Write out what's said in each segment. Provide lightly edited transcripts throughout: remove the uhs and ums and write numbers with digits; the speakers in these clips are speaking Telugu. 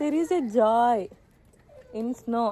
There is a joy in snow.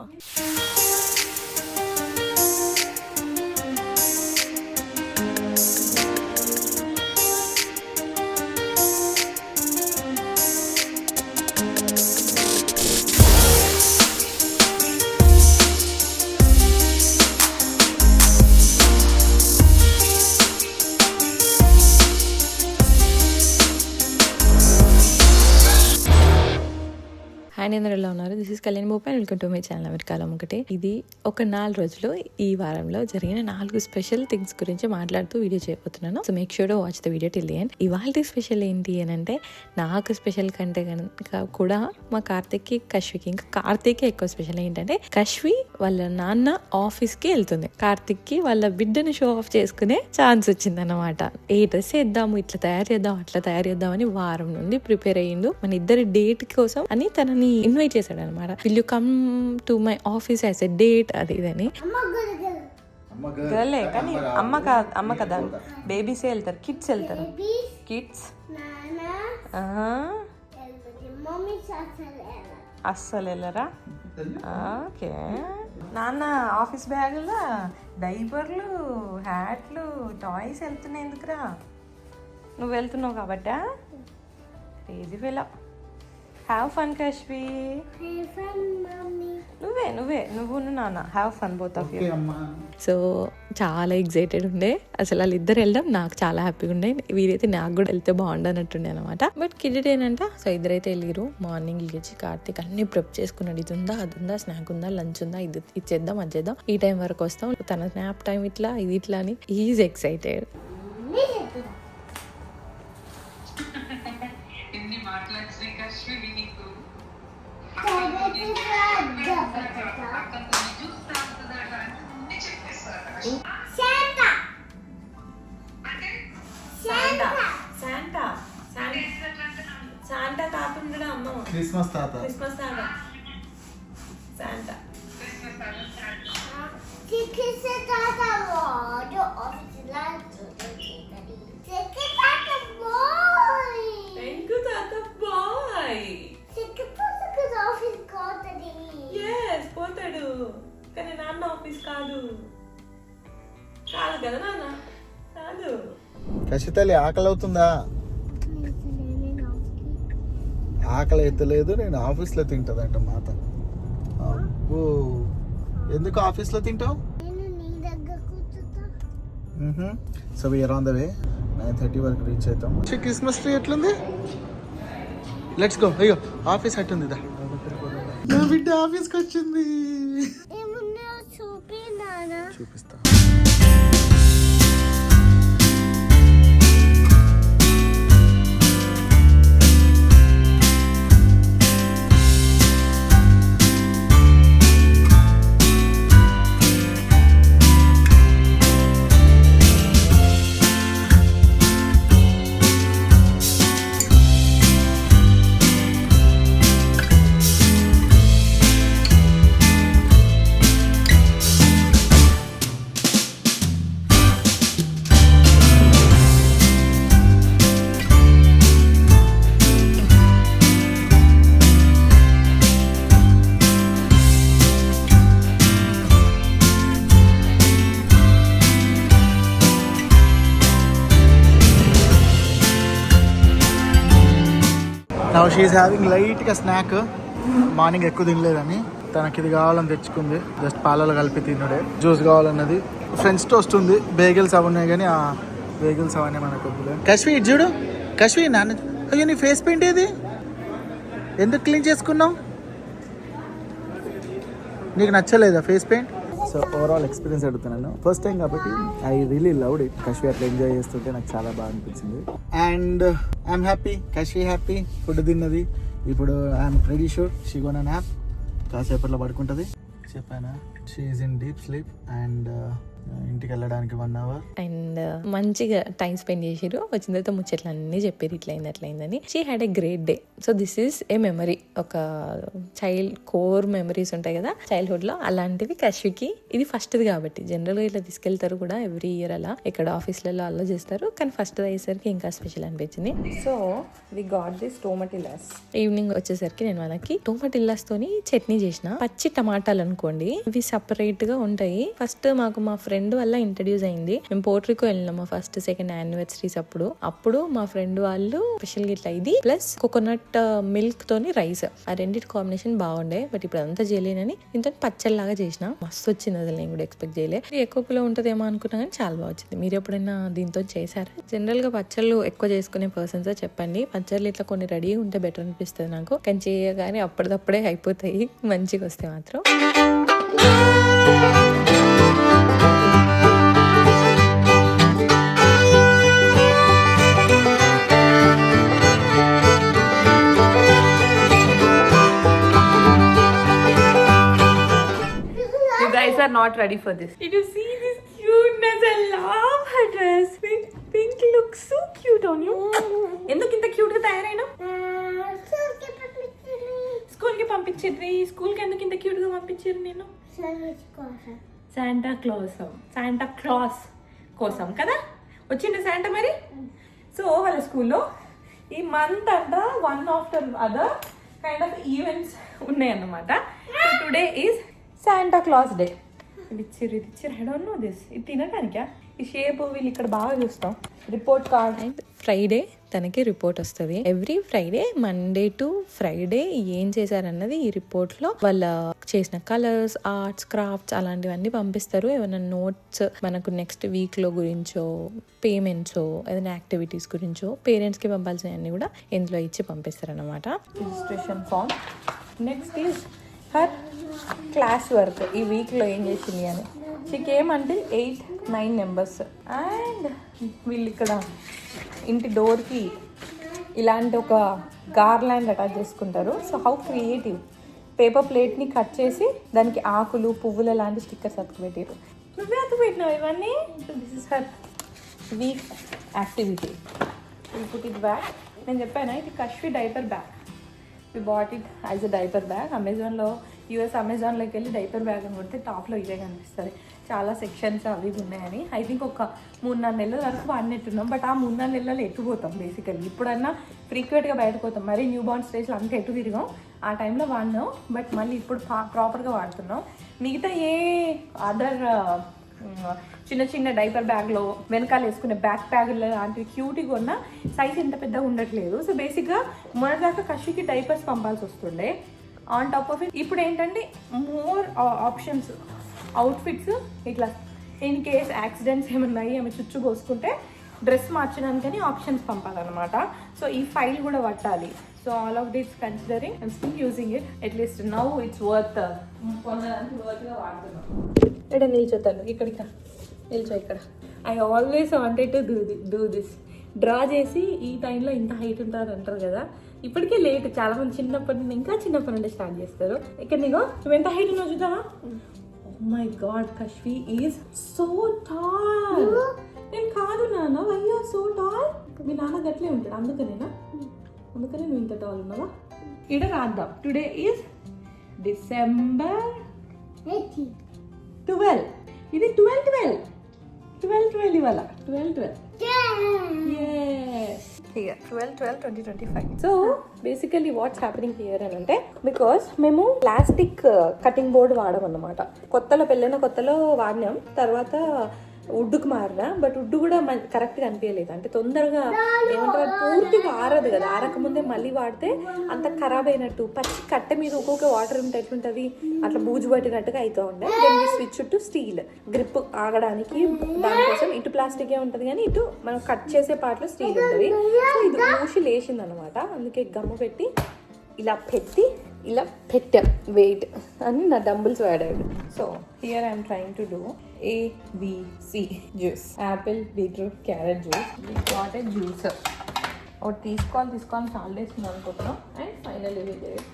And అందరూ ఎలా ఉన్నారు? దిస్ ఇస్ కళ్యాణ్ మోపి and welcome to my channel అమెరికాలో ఒకటి. ఇది ఒక 4 రోజులు ఈ వారంలో జరిగిన 4 స్పెషల్ థింగ్స్ గురించి మాట్లాడుతూ వీడియో చేయబోతున్నాను. So make sure to watch the video till the end. ఇవాళ స్పెషల్ ఏంటి అని అంటే, నాకు స్పెషల్ కంటే కనుక కూడా మా కార్తిక్కి, కశ్వికి, ఇంకా కార్తిక్కి ఎక్కువ స్పెషల్ ఏంటంటే, కశ్వి వాళ్ళ నాన్న ఆఫీస్ కి వెళ్తుంది, కార్తిక్కి వాళ్ళ బిడ్డను షో ఆఫ్ చేసుకునే ఛాన్స్ వచ్చింది అన్నమాట. ఏ డ్రెస్ వేద్దాము, ఇట్లా తయారు చేద్దాం, అట్లా తయారు చేద్దాం అని వారం నుండి ప్రిపేర్ అయ్యిండు. మన ఇద్దరి డేట్ కోసం అని తనని ఇన్వైట్ చేశాడు అనమాట. Will you come to my office as a date, అది ఇదని. గర్లే కానీ అమ్మ కదా, బేబీసే వెళ్తారు, కిడ్స్ వెళ్తారు, కిడ్స్ అస్సలు వెళ్ళరా? ఓకే. నాన్న ఆఫీస్ బ్యాగులో డైపర్లు, హ్యాట్లు, టాయ్స్ వెళ్తున్నాయి. ఎందుకురా? నువ్వు వెళ్తున్నావు కాబట్టా? Crazy fellow. Have fun Kashvi. నువ్వు నాన్న have fun both of you. So చాలా ఎక్సైటెడ్ ఉండే అసలు. వాళ్ళిద్దరు వెళ్ళడం నాకు చాలా హ్యాపీగా ఉండే. వీరైతే నాకు కూడా వెళ్తే బాగుండనట్టుండే అనమాట. బట్ కిడ్ ఏంటంట. సో ఇద్దరైతే వెళ్ళిరు. మార్నింగ్ లేచి కార్తిక్ అన్ని ప్రిప్ చేసుకున్నాడు. ఇది ఉందా, అది ఉందా, స్నాక్ ఉందా, లంచ్ ఉందా, ఇది ఇచ్చేద్దాం, అది చేద్దాం, ఈ టైం వరకు వస్తాం, తన స్నాప్ టైం ఇట్లా, ఇది ఇట్లా అని ఈజ్ ఎక్సైటెడ్. శాంటా తాత ఉండడా అమ్మ? క్రిస్మస్ తాత. శాంటా. పోతాడు కానీ నాన్న ఆఫీస్ కాదు కదా నాన్న, కాదు. కషితల్లి ఆకలి అవుతుందా? ఆకలి ఎత్తలేదు, నేను ఆఫీస్లో తింటదంట మాత. ఎందుకు ఆఫీస్లో తింటావు? So we're on the way. 9:30 వరకు రీచ్ అవుతాం. క్రిస్మస్ ట్రీ ఎట్లుంది? Let's go. అయ్యో ఆఫీస్ అట్టుంది. నా బిడ్డ ఆఫీస్కి వచ్చింది. చూపిస్తా. నౌ షీ ఈస్ హ్యావింగ్ లైట్గా స్నాక్. మార్నింగ్ ఎక్కువ తినలేదని తనకి ఇది కావాలని తెచ్చుకుంది. జస్ట్ పాలలో కలిపి తినడే. జ్యూస్ కావాలన్నది. ఫ్రెంచ్ టోస్ట్ ఉంది, బేగిల్స్ అవి ఉన్నాయి కానీ ఆ బేగిల్స్ అవన్నీ మనకు వద్దులే. కశ్వి ఇది చూడు. కశ్వి నాన్న, అయ్యో నీ ఫేస్ పెయింట్ ఏది? ఎందుకు క్లీన్ చేసుకున్నావు? నీకు నచ్చలేదా face paint? So overall experience అడుగుతున్నాను. ఫస్ట్ టైం కాబట్టి I really loved it. Kashvi అట్లా ఎంజాయ్ చేస్తుంటే నాకు చాలా బాగా అనిపించింది. And I'm happy, Kashvi happy. Food తిన్నది. ఇప్పుడు I'm pretty sure she gonna nap. కాసేపట్లో పడుకుంటుంది. చెప్పానా, she is in deep sleep. And ఇంటికి వెళ్ళడానికి 1 hour. అండ్ మంచిగా టైం స్పెండ్ చేసిరు. వచ్చిన తర్వాత ముచ్చట్లు అన్నీ చెప్పారు, ఇట్లయింది అట్లయిందని. She had a great day. So this is a memory, ఒక చైల్డ్ కోర్ మెమరీస్ ఉంటాయి కదా చైల్డ్హుడ్ లో, అలాంటివి కశ్వికి ఇది ఫస్ట్ది కాబట్టి. జనరల్ గా ఇట్లా తీసుకెళ్తారు కూడా ఎవ్రీ ఇయర్, అలా ఇక్కడ ఆఫీస్లలో అలా చేస్తారు, కానీ ఫస్ట్ అయ్యేసరికి ఇంకా స్పెషల్ అనిపించింది. So we got this tomatillos. Evening వచ్చేసరికి నేను వాళ్ళకి టోమటిల్లాస్ తోని చట్నీ చేసిన. పచ్చి టమాటాలు అనుకోండి, ఇవి సపరేట్ గా ఉంటాయి. ఫస్ట్ మాకు మా ఫ్రెండ్ వల్ల ఇంట్రడ్యూస్ అయింది. మేము పోర్ట్రికో వెళ్ళినాము ఫస్ట్ సెకండ్ యానివర్సరీస్ అప్పుడు మా ఫ్రెండ్ వాళ్ళు స్పెషల్ గా ఇట్లా ఇది ప్లస్ కోకోనట్ మిల్క్ తోని రైస్, ఆ రెండింటి కాంబినేషన్ బాగుండే. బట్ ఇప్పుడు అంతా చేయలేనని ఇంత పచ్చళ్ళలాగా చేసిన, మస్తు వచ్చింది. అసలు నేను కూడా ఎక్స్పెక్ట్ చేయలే. ఎక్కువ కిలో ఉంటుందేమో అనుకున్నా కానీ చాలా బాగా వచ్చింది. మీరు ఎప్పుడైనా దీంతో చేశారా? జనరల్ గా పచ్చళ్ళు ఎక్కువ చేసుకునే పర్సన్స్ చెప్పండి. పచ్చళ్ళు ఇట్లా కొన్ని రెడీ ఉంటే బెటర్ అనిపిస్తుంది నాకు, కానీ చేయగానే అప్పటిదప్పుడే అయిపోతాయి మంచిగా వస్తే మాత్రం. Are not ready for this. Did you see this cuteness? I love her dress. Pink looks so cute on you. ఎందుకు ఇంత క్యూట్ గా తయారైనా? స్కూల్ కి పంపించారు. స్కూల్ కి ఎందుకు ఇంత క్యూట్ గా పంపించారు? నేను శాంటా క్లాస్ కోసం కదా వచ్చింది శాంటా మరి. సో వాళ్ళ స్కూల్లో ఈ మంత్ అంతా one after other kind of events ఉన్నాయన్నమాట. So today is Santa Claus day. ఇది ఇచ్చిర్రు ఐ డోంట్ నో దిస్. ఇది తినడానికా? ఈ షేప్ వీళ్ళు ఇక్కడ బాగా చూస్తాం. Report card. అండ్ ఫ్రైడే తనకి రిపోర్ట్ వస్తుంది. Every Friday, Monday to Friday ఏం చేశారన్నది ఈ రిపోర్ట్ లో వాళ్ళ చేసిన కలర్స్, ఆర్ట్స్, క్రాఫ్ట్స్ అలాంటివన్నీ పంపిస్తారు. ఏమైనా నోట్స్ మనకు నెక్స్ట్ వీక్ లో గురించో, పేమెంట్స్, ఏదైనా యాక్టివిటీస్ గురించో పేరెంట్స్ కి పంపాల్సినవన్నీ కూడా ఇందులో ఇచ్చి పంపిస్తారు అనమాట. Registration form. Next is her class work. ఈ వీక్లో ఏం చేసింది అని. షీకి ఏమంటే 8-9 members. అండ్ వీళ్ళు ఇక్కడ ఇంటి డోర్కి ఇలాంటి ఒక గార్లాండ్ అటాచ్ చేసుకుంటారు. So how creative. పేపర్ ప్లేట్ని కట్ చేసి దానికి ఆకులు, పువ్వులు లాంటి స్టిక్కర్స్ అతుకుపెట్టారు. నువ్వే అతుకుపెట్టినావు ఇవన్నీ. This is her week activity. Put it bag. నేను చెప్పాను ఇది Kashvi diaper bag. We bought it as a diaper bag. అమెజాన్లో యూఎస్ అమెజాన్లోకి వెళ్ళి డైపర్ బ్యాగ్ అని కొడితే టాప్లో ఇదే కనిపిస్తుంది. చాలా సెక్షన్స్ అవి ఉన్నాయని. ఐ థింక్ ఒక 3-4 నెలల వరకు వాడినట్టున్నాం. బట్ ఆ 3-4 నెలలు ఎట్టుపోతాం బేసికల్లీ. ఇప్పుడన్నా ఫ్రీక్వెంట్గా బయటకు పోతాం. మరీ న్యూ బార్న్ స్టేజ్లో అంతా ఎటు తిరిగాం. ఆ టైంలో వాడినాం. బట్ మళ్ళీ ఇప్పుడు ప్రాపర్గా వాడుతున్నాం. మిగతా ఏ అదర్ చిన్న చిన్న డైపర్ బ్యాగ్లో వెనకాల వేసుకునే బ్యాక్ ప్యాగులు లాంటివి క్యూట్గా ఉన్న సైజ్ ఎంత పెద్దగా ఉండట్లేదు. సో బేసిక్గా మొన్నటిదాకా కషికి డైపర్స్ పంపాల్సి వస్తుండే. ఆన్ టాప్ ఆఫ్ ఇట్ ఇప్పుడు ఏంటంటే మోర్ ఆప్షన్స్, అవుట్ఫిట్స్. ఇట్లా ఇన్ కేస్ యాక్సిడెంట్స్ ఏమన్నా ఆమె చుచ్చు పోసుకుంటే డ్రెస్ మార్చడానికని ఆప్షన్స్ పంపాలన్నమాట. సో ఈ ఫైల్ కూడా పట్టాలి. So all of this considering I'm still using it. At least now it's worth. వర్త్గా వాడుతున్నాం. ఇక్కడ నిల్చోతాను. ఇక్కడికి నిల్చో. ఇక్కడ I always wanted to do this. Draw చేసి ఈ టైంలో ఇంత హైట్ ఉంటారు అంటారు కదా. ఇప్పటికే లేట్. చాలా మంది చిన్నప్పటి నుండి, ఇంకా చిన్నప్పటి నుండి స్టార్ట్ చేస్తారు. ఇక్కడ నీకు నువ్వు ఎంత హైట్ ఉన్నావు చూద్దామా? My God, Kashvi is so tall. నేను కాదు నాన్న, why you are so tall. మీ నాన్న గట్లే ఉంటాడు, అందుకనే నువ్వు ఇంత టాల్ ఉన్నావా? ఇక్కడ రాద్దాం. Today is December 12. ఇది 12 ఇవాళ. 12 yes. Here 12/12/2025. So basically what's happening here అని అంటే, బికాస్ మేము ప్లాస్టిక్ కటింగ్ బోర్డ్ వాడడం అన్నమాట. పెళ్ళైన కొత్తలో వాడినాం. తర్వాత వుడ్కి మారినా, బట్ వుడ్ కూడా కరెక్ట్గా అనిపించలేదు. అంటే తొందరగా ఏమంటారు, పూర్తిగా ఆరదు కదా. ఆరకముందే మళ్ళీ వాడితే అంత ఖరాబ్ అయినట్టు. పచ్చి కట్టె మీద ఒక్కొక్క వాటర్ ఉంటే ఎట్లుంటుంది, అట్లా బూజు పట్టినట్టుగా అవుతూ ఉండే. Then we switch to steel. Grip ఆగడానికి దానికోసం ఇటు ప్లాస్టికే ఉంటుంది, కానీ ఇటు మనం కట్ చేసే పార్ట్లో స్టీల్ ఉంటుంది. సో ఇది ఊసి లేచింది అనమాట. అందుకే గమ్ము పెట్టి ఇలా పెట్టాం వెయిట్ అని నా డంబుల్స్ వాడాడు. So here I'm trying to do ABC juice. Apple, beetroot, carrot juice. What a juice ఒకటి తీసుకోవాలి చాలా డేస్ అనుకుంటున్నాం. And finally we did it.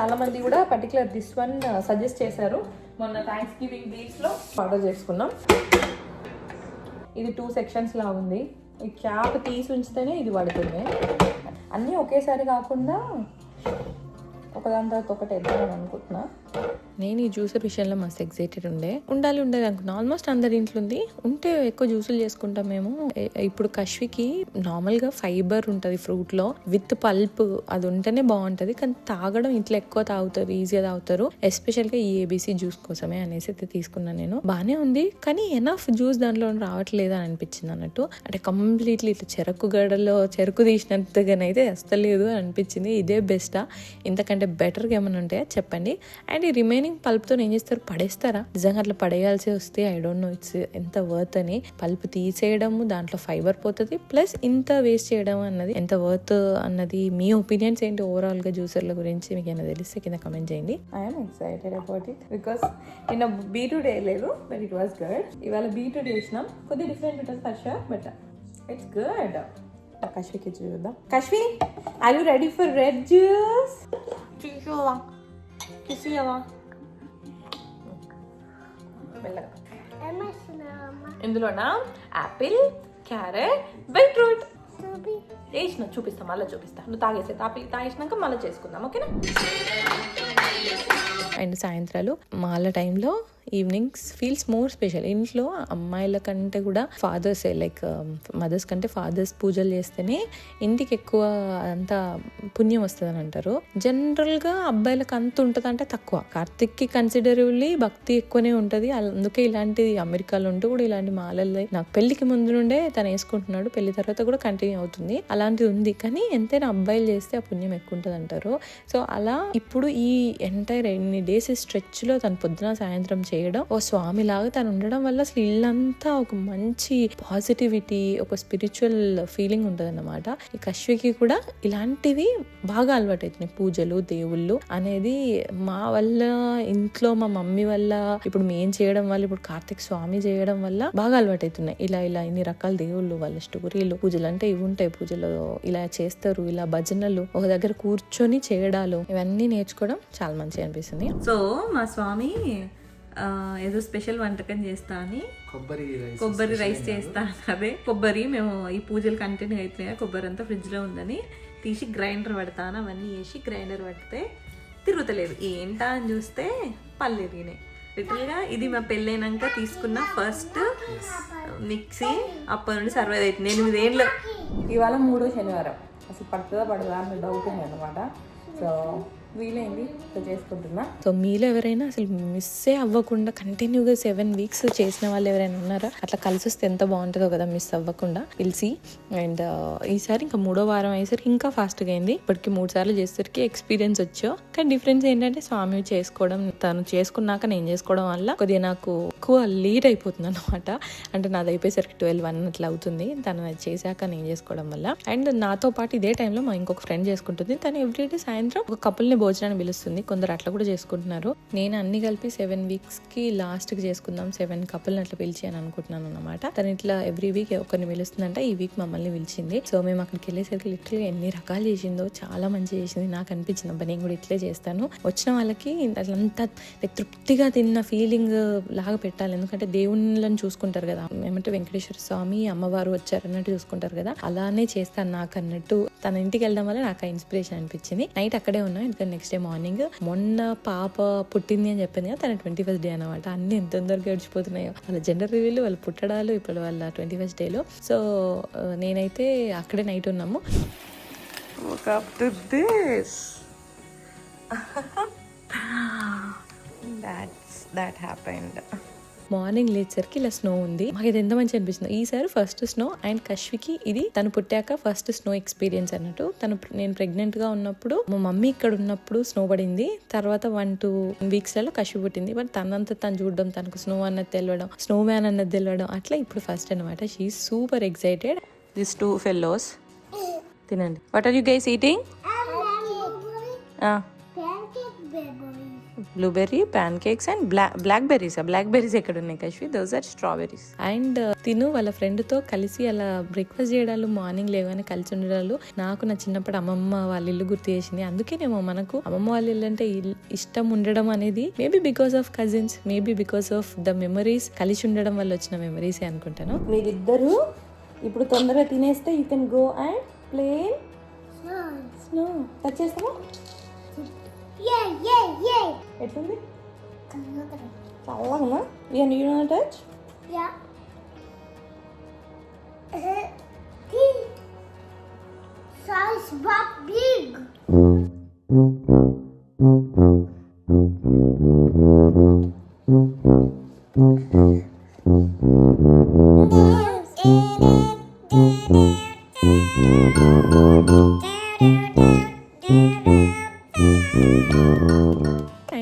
చాలా మంది కూడా పర్టికులర్ దిస్ వన్ సజెస్ట్ చేశారు. మొన్న థ్యాంక్స్ గివింగ్ వీక్స్లో ఆర్డర్ చేసుకున్నాం. ఇది 2 సెక్షన్స్ లా ఉంది. ఈ క్యాప్ తీసి ఉంచితేనే ఇది పడుతుంది. అన్నీ ఒకేసారి కాకుండా ఒకదాని తర్వాత ఒకటి వేద్దామని అనుకుంటున్నా. నేను ఈ జ్యూసర్ విషయంలో మస్తు ఎక్సైటెడ్ ఉండాలి అనుకున్నా. ఆల్మోస్ట్ అందరి ఇంట్లో ఉంది. ఉంటే ఎక్కువ జ్యూసులు చేసుకుంటాం మేము. ఇప్పుడు కష్వికి నార్మల్గా ఫైబర్ ఉంటుంది ఫ్రూట్లో విత్ పల్ప్, అది ఉంటేనే బాగుంటుంది. కానీ తాగడం ఇంట్లో ఎక్కువ తాగుతారు, ఈజీగా తాగుతారు. ఎస్పెషల్గా ఈ ఏబీసీ జ్యూస్ కోసమే అనేసి అయితే తీసుకున్నాను నేను. బాగానే ఉంది కానీ ఎనఫ్ జ్యూస్ దాంట్లో రావట్లేదు అని అనిపించింది అన్నట్టు. అంటే కంప్లీట్లీ ఇట్లా చెరకు గడలో చెరుకు తీసినంతగానైతే అస్తలేదు అని అనిపించింది. ఇదే బెస్టా, ఇంతకంటే బెటర్గా ఏమైనా ఉంటాయా చెప్పండి. అండ్ ఈ రిమైనింగ్ పల్ప్తో ఏం చేస్తారు, పడేస్తారా? నిజంగా అట్లా పడేయాల్సి వస్తే ఐ డోంట్ నో ఇట్స్ ఎంత వర్త్ అని. పల్ప్ తీసేయడము, దాంట్లో ఫైబర్ పోతుంది, ప్లస్ ఇంత వేస్ట్ చేయడం అన్నది ఎంత వర్త్ అన్నది మీ ఒపీనియన్స్ ఏంటి ఓవరాల్ గా జ్యూసర్ల గురించి మీకు ఏమైనా తెలిస్తే కింద కమెంట్ చేయండి. I'm excited about it because నిన్న బీట్రూట్ వేయలేదు బట్ ఇట్ వాస్ గుడ్. ఇవాళ బీట్రూట్ వేసినాం, కొద్దిగా డిఫరెంట్ ఉంటుంది for sure but it's good. కష్వికి చూద్దాం. Kashvi, are you ready for red juice? చూసావా చూసావా మెల్లగా. ఇందులోనా యాపిల్, క్యారెట్, బీట్రూట్ వేసిన చూపిస్తా, మళ్ళీ చూపిస్తా. నువ్వు తాగేసే తాగేసినాక మళ్ళీ చేసుకుందాం, ఓకేనా? అండ్ సాయంత్రాలు మాల టైంలో ఈవినింగ్స్ ఫీల్స్ మోర్ స్పెషల్. ఇంట్లో అమ్మాయిల కంటే కూడా ఫాదర్స్, లైక్ మదర్స్ కంటే ఫాదర్స్ పూజలు చేస్తేనే ఇంటికి ఎక్కువ అంత పుణ్యం వస్తుందని అంటారు. జనరల్గా అబ్బాయిలకు అంత ఉంటుంది అంటే తక్కువ. కార్తిక్కి కన్సిడరబుల్లీ భక్తి ఎక్కువనే ఉంటుంది. అందుకే ఇలాంటి అమెరికాలో ఉంటూ కూడా ఇలాంటి మాలలు నాకు పెళ్లికి ముందు నుండే తను వేసుకుంటున్నాడు, పెళ్లి తర్వాత కూడా కంటిన్యూ అవుతుంది. అలాంటిది ఉంది. కానీ ఎంతైనా అబ్బాయిలు చేస్తే ఆ పుణ్యం ఎక్కువ ఉంటుంది అంటారు. సో అలా ఇప్పుడు ఈ ఎంటైర్ ఎన్ని డేస్ స్ట్రెచ్ లో తను పొద్దున సాయంత్రం చేయడం, ఓ స్వామి లాగా తను ఉండడం వల్ల అసలు ఇల్లంతా ఒక మంచి పాజిటివిటీ, ఒక స్పిరిచువల్ ఫీలింగ్ ఉంటుంది అన్నమాట. ఈ కష్వికి కూడా ఇలాంటివి బాగా అలవాటు అవుతున్నాయి. పూజలు, దేవుళ్ళు అనేది మా వల్ల, ఇంట్లో మా మమ్మీ వల్ల, ఇప్పుడు మేం చేయడం వల్ల, ఇప్పుడు కార్తిక్ స్వామి చేయడం వల్ల బాగా అలవాటు అవుతున్నాయి. ఇలా ఇన్ని రకాల దేవుళ్ళు, వాళ్ళ స్టోరీలు, పూజలు అంటే ఇవి ఉంటాయి. పూజలు ఇలా చేస్తారు, ఇలా భజనలు, ఒక దగ్గర కూర్చొని చేయడాలు, ఇవన్నీ నేర్చుకోవడం చాలా మంచిగా అనిపిస్తుంది. సో మా స్వామి ఏదో స్పెషల్ వంటకం చేస్తా అని కొబ్బరి రైస్ చేస్తా. అదే కొబ్బరి మేము ఈ పూజలు కంటిన్యూ అవుతున్నాయి, కొబ్బరి అంతా ఫ్రిడ్జ్ లో ఉందని తీసి గ్రైండర్ పడతాను. అవన్నీ వేసి గ్రైండర్ పడితే తిరుగుతలేదు. ఏంటా అని చూస్తే పళ్ళు ఎరిగినాయి. లిటరల్గా ఇది మా పెళ్ళైనాక తీసుకున్న ఫస్ట్ మిక్సీ. అప్పటి నుండి సర్వైవ్ అవుతుంది 8 ఏళ్ళు. ఇవాళ 3వ శనివారం. అసలు పడుతుందా పడదా అన్న డౌట్ ఉంది అనమాట. సో వీలైంది చేసుకుంటున్నా. సో మీలో ఎవరైనా అసలు మిస్సే అవ్వకుండా కంటిన్యూగా 7 weeks చేసిన వాళ్ళు ఎవరైనా ఉన్నారా? అట్లా కలిసి వస్తే ఎంత బాగుంటుందో కదా, మిస్ అవ్వకుండా పిలిచి. అండ్ ఈసారి ఇంకా 3వ వారం అయ్యేసరికి ఇంకా ఫాస్ట్గా అయింది. ఇప్పటికి 3 సార్లు చేసేసరికి ఎక్స్పీరియన్స్ వచ్చావు. కానీ డిఫరెన్స్ ఏంటంటే స్వామి చేసుకోవడం, తను చేసుకున్నాక నేను చేసుకోవడం వల్ల కొద్దిగా నాకు ఎక్కువ లేట్ అయిపోతుంది అనమాట. అంటే నాది అయిపోయేసరికి 12-1 అట్లా అవుతుంది, తను చేశాక నేను చేసుకోవడం వల్ల. అండ్ నాతో పాటు ఇదే టైంలో మా ఇంకొక ఫ్రెండ్ చేసుకుంటుంది. తను ఎవ్రీడే సాయంత్రం ఒక కపుల్ని భోజనాన్ని పిలుస్తుంది. కొందరు అట్లా కూడా చేసుకుంటున్నారు. నేను అన్ని కలిపి 7 weeks లాస్ట్ కి చేసుకుందాం, 7 couples అట్లా పిలిచి అని అనుకుంటున్నాను అనమాట. తను ఇట్లా ఎవ్రీ వీక్ ఒకరిని పిలుస్తుందంట. ఈ వీక్ మమ్మల్ని పిలిచింది. సో మేము అక్కడికి వెళ్ళేసరికి లిటరల్గా ఎన్ని రకాలు చేసిందో, చాలా మంచిగా చేసింది. నాకు అనిపించింది అబ్బా నేను కూడా ఇట్లే చేస్తాను. వచ్చిన వాళ్ళకి అట్లంతా తృప్తిగా తిన్న ఫీలింగ్ లాగా పెట్టాలి. ఎందుకంటే దేవుళ్ళని చూసుకుంటారు కదా, ఏమంటే వెంకటేశ్వర స్వామి, అమ్మవారు వచ్చారు అన్నట్టు చూసుకుంటారు కదా, అలానే చేస్తాను నాకు అన్నట్టు. తన ఇంటికి వెళ్ళడం వల్ల నాకు ఆ ఇన్స్పిరేషన్ అనిపించింది. నైట్ అక్కడే ఉన్నాం, ఎందుకంటే నెక్స్ట్ డే మార్నింగ్ మొన్న పాప పుట్టింది అని చెప్పింది కదా, తన 21st day అనమాట. అన్ని ఎంత తొందరగా గడిచిపోతున్నాయో, వాళ్ళ జెండర్ రివీల్, వాళ్ళ పుట్టడాలు, ఇప్పుడు వాళ్ళ 21st day లో. సో నేనైతే అక్కడే నైట్ ఉన్నాము. That happened. మార్నింగ్ లేచేసరికి ఇలా స్నో ఉంది. మాకు ఇది ఎంత మంచి అనిపిస్తుంది. ఈసారి ఫస్ట్ స్నో. అండ్ కష్వికి ఇది తను పుట్టాక ఫస్ట్ స్నో ఎక్స్పీరియన్స్ అన్నట్టు. నేను ప్రెగ్నెంట్ గా ఉన్నప్పుడు మా మమ్మీ ఇక్కడ ఉన్నప్పుడు స్నో పడింది. తర్వాత 1-2 weeks లలో కష్వి పుట్టింది. బట్ తనంతా తను చూడడం, తనకు స్నో అన్నది తెలియడం, స్నో మ్యాన్ అన్నది తెలియడం, అట్లా ఇప్పుడు ఫస్ట్ అనమాట. She is super excited. This 2 fellows తినండి. What are you guys eating? Blueberry pancakes and blackberries ఎక్కడ ఉన్నాయి Kashvi? Those are strawberries. And తిను వాళ్ళ ఫ్రెండ్ తో కలిసి అలా బ్రేక్ఫాస్ట్ చేయడాలు, మార్నింగ్ లేవని కలిసి ఉండడాలు నాకు నా చిన్నప్పుడు అమ్మమ్మ వాళ్ళ ఇల్లు గుర్తు చేసింది. అందుకేనేమో మనకు అమ్మమ్మ వాళ్ళ ఇల్లు అంటే ఇష్టం ఉండడం అనేది maybe because of cousins, maybe because of the memories, కలిసి ఉండడం వల్ల వచ్చిన మెమరీసే అనుకుంటాను. మీరిద్దరు ఇప్పుడు తొందరగా తినేస్తే you can go and play snow. Touch చేస్తావా? ఎట్లుంది? చల్లగా you touch? Size but big.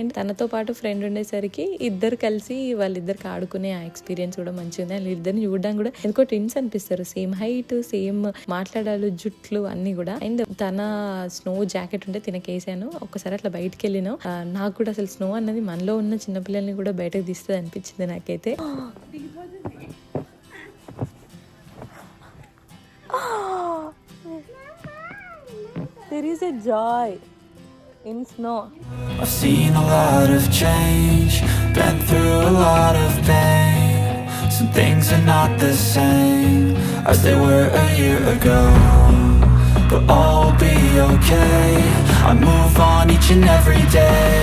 And తనతో పాటు ఫ్రెండ్ ఉండేసరికి ఇద్దరు కలిసి వాళ్ళిద్దరికి ఆడుకునే ఆ ఎక్స్పీరియన్స్ కూడా మంచిగా ఉంది. అండ్ ఇద్దరిని చూడడానికి కూడా ఎందుకో ట్విన్స్ అనిపిస్తారు, సేమ్ హైట్, సేమ్ మాట్లాడాలు, జుట్లు అన్ని కూడా. అండ్ తన స్నో జాకెట్ ఉంటే తినకేసాను. ఒక్కసారి అట్లా బయటకు వెళ్ళినాం. నాకు కూడా అసలు స్నో అన్నది మనలో ఉన్న చిన్నపిల్లల్ని కూడా బయటకు తీస్తుంది అనిపించింది నాకైతే. There is a joy in snow. I've seen a lot of change, been through a lot of pain. Some things are not the same as they were a year ago, but all will be okay. I move on each and every day.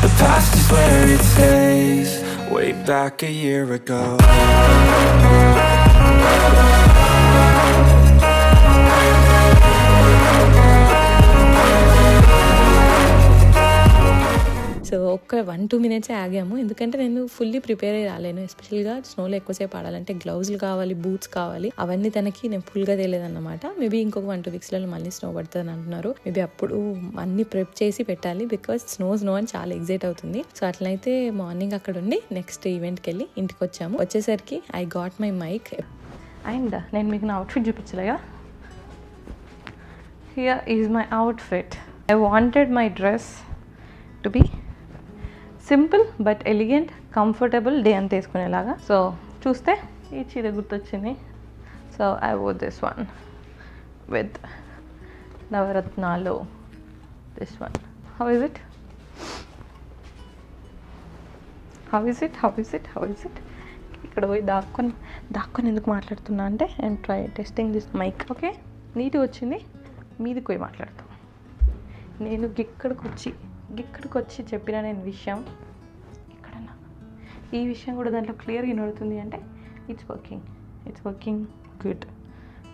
The past is where it stays, way back a year ago. So ఒక్క 1-2 minutes ఆగాము, ఎందుకంటే నేను ఫుల్లీ ప్రిపేర్ అయ్యి రాలేను. ఎస్పెషల్గా స్నోలో ఎక్కువసేపు ఆడాలంటే గ్లౌజులు కావాలి, బూట్స్ కావాలి. అవన్నీ తనకి నేను ఫుల్గా తెలియదన్నమాట. మేబీ ఇంకొక 1-2 weeksలలో మళ్ళీ స్నో పడుతుంది అంటున్నారు. మేబీ అప్పుడు అన్ని ప్రెప్ చేసి పెట్టాలి, బికాస్ స్నో అని చాలా ఎగ్జైట్ అవుతుంది. సో అట్లయితే మార్నింగ్ అక్కడ ఉండి నెక్స్ట్ ఈవెంట్కి వెళ్ళి ఇంటికి వచ్చాము. వచ్చేసరికి I got my mic. And నేను మీకు నా అవుట్ఫిట్ చూపించలేగా. Here is my outfit. I wanted my dress to be simple but elegant, comfortable, day అంతా వేసుకునేలాగా. సో చూస్తే ఈ చీర గుర్తొచ్చింది. So I wore this one with నవరత్నాలు. This one. How is it? ఇక్కడ పోయి దాక్కొని ఎందుకు మాట్లాడుతున్నా అంటే I'm testing this mic. Okay, నీట్గా వచ్చింది. మీదికి పోయి మాట్లాడతాం. నేను గిక్కడికి వచ్చి చెప్పిన నేను విషయం ఎక్కడన్నా ఈ విషయం కూడా దాంట్లో క్లియర్గా వినబడుతుంది అంటే it's working good.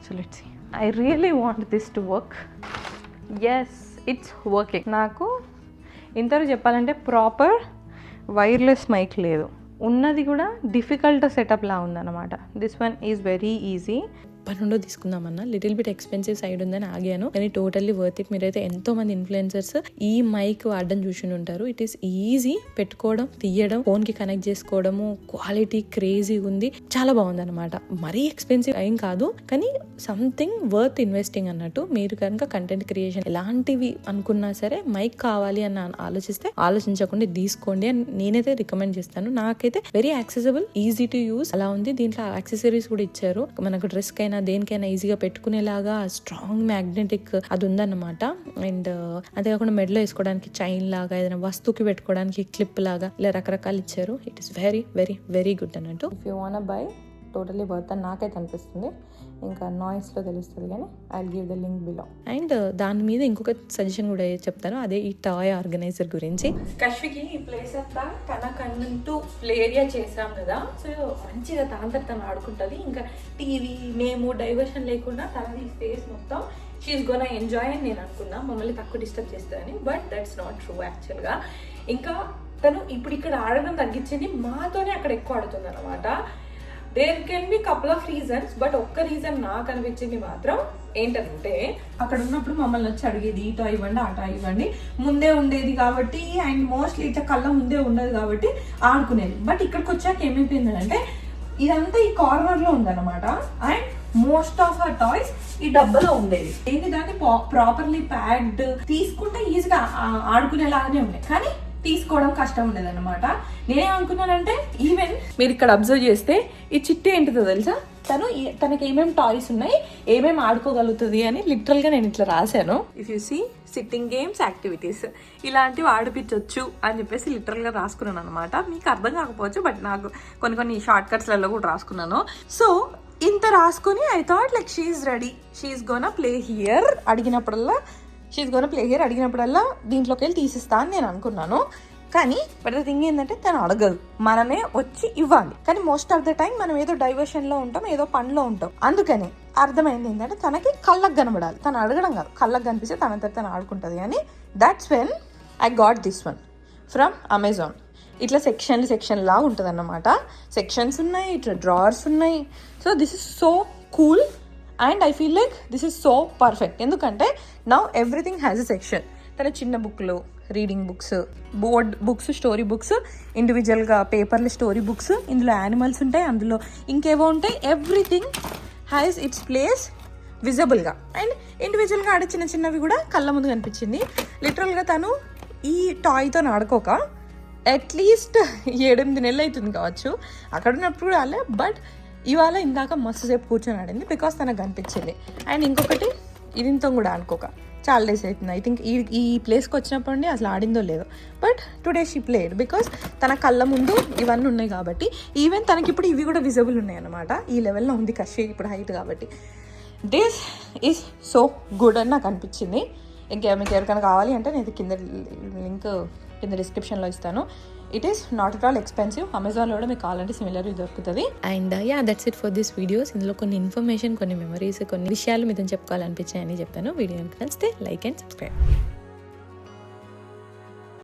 So let's see. I really want this to work. Yes, it's working. నాకు ఇంతవరకు చెప్పాలంటే ప్రాపర్ వైర్లెస్ మైక్ లేదు, ఉన్నది కూడా డిఫికల్ట్ సెటప్ లా ఉందన్నమాట. This one is very easy. పనుండో తీసుకుందామన్నా లిటిల్ బిట్ ఎక్స్పెన్సివ్ సైడ్ ఉందని ఆగాను, కానీ టోటల్లీ వర్త్ ఇట్. మీరైతే ఎంతో మంది ఇన్ఫ్లుయెన్సర్స్ ఈ మైక్ వాడడం చూసి ఉంటారు. ఇట్ ఈస్ ఈజీ, పెట్టుకోవడం, తీయడం, ఫోన్ కి కనెక్ట్ చేసుకోవడము, క్వాలిటీ క్రేజీ ఉంది, చాలా బాగుంది అనమాట. మరీ ఎక్స్పెన్సివ్ ఏం కాదు, కానీ సంథింగ్ వర్త్ ఇన్వెస్టింగ్ అన్నట్టు. మీరు కనుక కంటెంట్ క్రియేషన్ ఎలాంటివి అనుకున్నా సరే మైక్ కావాలి అని ఆలోచించకుండా తీసుకోండి అని నేనైతే రికమెండ్ చేస్తాను. నాకైతే very accessible, easy to use అలా ఉంది. దీంట్లో యాక్సెసరీస్ కూడా ఇచ్చారు, మనకు డ్రెస్ కైనా దేనికైనా ఈజీగా పెట్టుకునేలాగా స్ట్రాంగ్ మ్యాగ్నెటిక్ అది ఉందన్నమాట. అండ్ అంతేకాకుండా మెడలో వేసుకోవడానికి చైన్ లాగా, ఏదైనా వస్తువుకి పెట్టుకోవడానికి క్లిప్ లాగా ఇలా రకరకాలు ఇచ్చారు. It is very very very good అన్నట్టు. If you want buy totally worth అని నాకైతే అనిపిస్తుంది. ఇంకా నాయిస్లో తెలుస్తుంది, కానీ I give the link below. And దాని మీద ఇంకొక సజెషన్ కూడా చెప్తాను, అదే ఈ టాయ్ ఆర్గనైజర్ గురించి. కశ్వికి ఈ ప్లేస్ అంతా తనకంటూ ప్లే ఏరియా చేసాం కదా, సో మంచిగా తను ఆడుకుంటుంది. ఇంకా టీవీ మేము డైవర్షన్ లేకుండా తనది స్పేస్ మొత్తం షీఈస్ గోనా ఎంజాయ్ అని నేను అనుకున్నా, మమ్మల్ని తక్కువ డిస్టర్బ్ చేస్తుందని. బట్ దట్స్ నాట్ ట్రూ యాక్చువల్గా. ఇంకా తను ఇప్పుడు ఇక్కడ ఆడడం తగ్గించింది, మాతోనే అక్కడ ఎక్కువ ఆడుతుంది అనమాట. There can be couple of reasons, but ఒక్క రీజన్ నాకు అనిపించింది మాత్రం ఏంటంటే, అక్కడ ఉన్నప్పుడు మమ్మల్ని వచ్చి అడిగేది ఈ టాయ్ ఇవ్వండి, ఆ టాయ్ ఇవ్వండి, ముందే ఉండేది కాబట్టి, అండ్ మోస్ట్లీ ఇట్లా కళ్ళ ముందే ఉండదు కాబట్టి ఆడుకునేది. బట్ ఇక్కడికి వచ్చాక ఏమైపోయిందంటే ఇదంతా ఈ కార్నర్ లో ఉందన్నమాట. And most of her toys ఈ డబ్బాలో ఉండేది. ఏంటి దాన్ని ప్రాపర్లీ ప్యాక్డ్ తీసుకుంటే ఈజీగా ఆడుకునేలాగానే ఉన్నాయి, కానీ తీసుకోవడం కష్టం ఉండేదన్నమాట. నేనేమనుకున్నానంటే ఈవెన్ మీరు ఇక్కడ అబ్జర్వ్ చేస్తే ఈ చిట్టి ఏంటిదో తెలుసా, తనకి ఏమేమి టాయ్స్ ఉన్నాయి, ఏమేమి ఆడుకోగలుగుతుంది అని లిటరల్గా నేను ఇట్లా రాశాను. If you see sitting games, activities ఇలాంటివి ఆడిపించవచ్చు అని చెప్పేసి లిటరల్గా రాసుకున్నాను అనమాట. మీకు అర్థం కాకపోవచ్చు, బట్ నాకు కొన్ని షార్ట్ కట్స్లలో కూడా రాసుకున్నాను. సో ఇంత రాసుకొని I thought like she's ready, she's gonna play here అడిగినప్పుడల్లా దీంట్లోకి వెళ్ళి తీసిస్తా అని నేను అనుకున్నాను. కానీ బట్ ద థింగ్ ఏంటంటే తను అడగదు, మనమే వచ్చి ఇవ్వాలి. కానీ మోస్ట్ ఆఫ్ ద టైం మనం ఏదో డైవర్షన్లో ఉంటాం, ఏదో పనిలో ఉంటాం. అందుకని అర్థమైంది ఏంటంటే తనకి కళ్ళకు కనబడాలి, తను అడగడం కాదు, కళ్ళకు కనిపిస్తే తను ఆడుకుంటుంది. అని that's when I got this one from Amazon. ఇట్లా సెక్షన్ లా ఉంటుంది అన్నమాట. సెక్షన్స్ ఉన్నాయి, ఇట్లా డ్రావర్స్ ఉన్నాయి. So this is so cool and I feel like this is so perfect. ఎందుకంటే now everything has a section. తన చిన్న బుక్లు, reading books, board books, story books, ఇండివిజువల్గా పేపర్లు స్టోరీ బుక్స్, ఇందులో యానిమల్స్ ఉంటాయి, అందులో ఇంకేవో ఉంటాయి. ఎవ్రీథింగ్ హ్యాస్ ఇట్స్ ప్లేస్ విజిబుల్గా. అండ్ ఇండివిజువల్గా ఆడే చిన్నవి కూడా కళ్ళ ముందు కనిపించింది. లిటరల్గా తను ఈ టాయ్తో ఆడుకోక అట్లీస్ట్ 7-8 నెలలు అవుతుంది కావచ్చు. అక్కడ ఉన్నప్పుడు కూడా ఆడలే, బట్ ఇవాళ ఇందాక మస్తు సేపు కూర్చొని ఆడింది బికాస్ తనకు కనిపించింది. అండ్ ఇంకొకటి ఇదితో కూడా ఆడుకోక చాలా డేస్ అవుతుంది. ఐ థింక్ ఈ ప్లేస్కి వచ్చినప్పటి నుండి అసలు ఆడిందో లేదో, but today she played because తన కళ్ళ ముందు ఇవన్నీ ఉన్నాయి కాబట్టి. ఈవెన్ తనకి ఇప్పుడు ఇవి కూడా విజిబుల్ ఉన్నాయి అన్నమాట. ఈ లెవెల్లో ఉంది కషి ఇప్పుడు హైట్ కాబట్టి. దిస్ ఈజ్ సో గుడ్ అని నాకు అనిపించింది. మీకు ఎవరికైనా కావాలి అంటే నేను కింద లింక్ కింద డిస్క్రిప్షన్లో ఇస్తాను. It is not at all expensive. అమెజాన్లో కూడా మీకు కావాలంటే సిమిలర్ దొరుకుతుంది. And that's it for this videos. ఇందులో కొన్ని ఇన్ఫర్మేషన్, కొన్ని మెమరీస్, కొన్ని విషయాలు మీతో చెప్పుకోవాలనిపించాయని చెప్పాను. వీడియో నచ్చితే లైక్ అండ్ సబ్స్క్రైబ్.